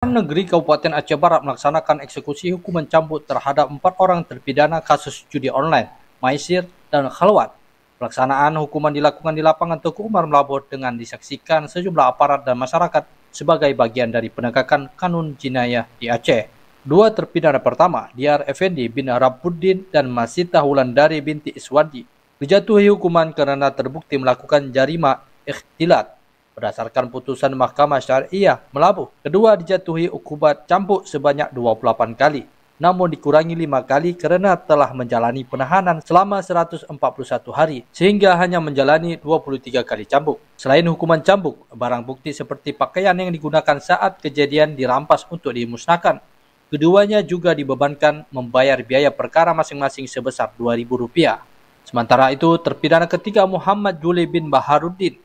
Negeri Kabupaten Aceh Barat melaksanakan eksekusi hukuman cambuk terhadap 4 orang terpidana kasus judi online, maisir, dan khalwat. Pelaksanaan hukuman dilakukan di lapangan Teguh Umar Melabuh dengan disaksikan sejumlah aparat dan masyarakat sebagai bagian dari penegakan kanun jinayah di Aceh. Dua terpidana pertama, Diar Effendi bin Rabuddin dan Masita Wulandari binti Iswandi, dijatuhi hukuman karena terbukti melakukan jarima ikhtilat. Berdasarkan putusan Mahkamah Syariah Melabuh, kedua dijatuhi hukuman cambuk sebanyak 28 kali, namun dikurangi 5 kali karena telah menjalani penahanan selama 141 hari, sehingga hanya menjalani 23 kali cambuk. Selain hukuman cambuk, barang bukti seperti pakaian yang digunakan saat kejadian dirampas untuk dimusnahkan. Keduanya juga dibebankan membayar biaya perkara masing-masing sebesar Rp2.000. Sementara itu, terpidana ketiga Muhammad Juli bin Baharuddin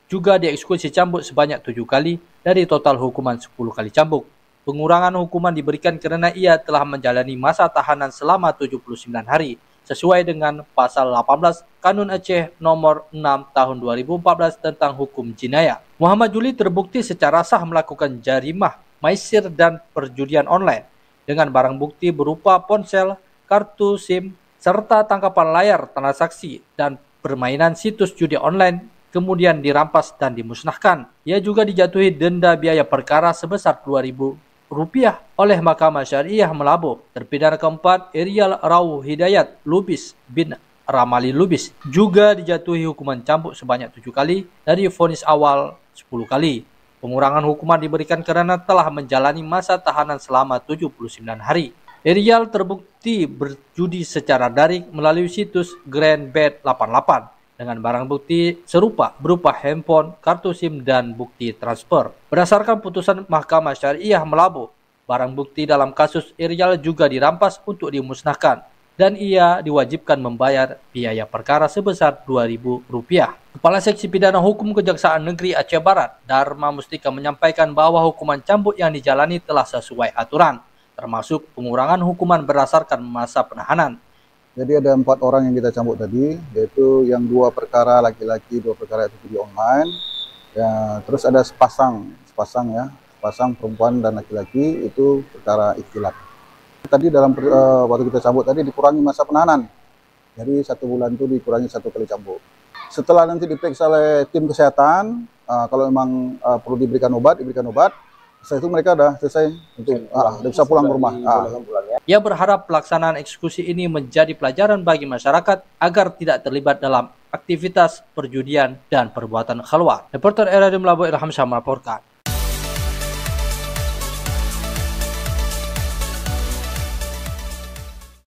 juga dieksekusi cambuk sebanyak 7 kali dari total hukuman 10 kali cambuk. Pengurangan hukuman diberikan karena ia telah menjalani masa tahanan selama 79 hari sesuai dengan pasal 18 Kanun Aceh nomor 6 tahun 2014 tentang hukum jinayah. Muhammad Juli terbukti secara sah melakukan jarimah, maisir, dan perjudian online dengan barang bukti berupa ponsel, kartu SIM, serta tangkapan layar transaksi dan permainan situs judi online kemudian dirampas dan dimusnahkan. Ia juga dijatuhi denda biaya perkara sebesar Rp2.000 oleh Mahkamah Syariah Melabuh. Terpidana keempat, Irial Rauh Hidayat Lubis bin Ramali Lubis, juga dijatuhi hukuman cambuk sebanyak 7 kali dari vonis awal 10 kali. Pengurangan hukuman diberikan karena telah menjalani masa tahanan selama 79 hari. Irial terbukti berjudi secara daring melalui situs GrandBet 88. dengan barang bukti serupa berupa handphone, kartu SIM, dan bukti transfer. Berdasarkan putusan Mahkamah Syariah Melabuh, barang bukti dalam kasus Irial juga dirampas untuk dimusnahkan dan ia diwajibkan membayar biaya perkara sebesar Rp2.000. Kepala Seksi Pidana Hukum Kejaksaan Negeri Aceh Barat, Dharma Mustika, menyampaikan bahwa hukuman cambuk yang dijalani telah sesuai aturan, termasuk pengurangan hukuman berdasarkan masa penahanan. Jadi ada 4 orang yang kita cambuk tadi, yaitu yang 2 perkara laki-laki, 2 perkara itu judi online. Ya, terus ada sepasang perempuan dan laki-laki itu perkara ikhtilat. Tadi dalam waktu kita cambuk tadi dikurangi masa penahanan. Jadi 1 bulan itu dikurangi 1 kali cambuk. Setelah nanti diperiksa oleh tim kesehatan, kalau memang perlu diberikan obat, diberikan obat. Setelah itu mereka sudah selesai untuk bisa pulang ke rumah. Ia berharap pelaksanaan eksekusi ini menjadi pelajaran bagi masyarakat agar tidak terlibat dalam aktivitas perjudian dan perbuatan khalwat. Reporter RRI Melabuh Ilham Syah melaporkan.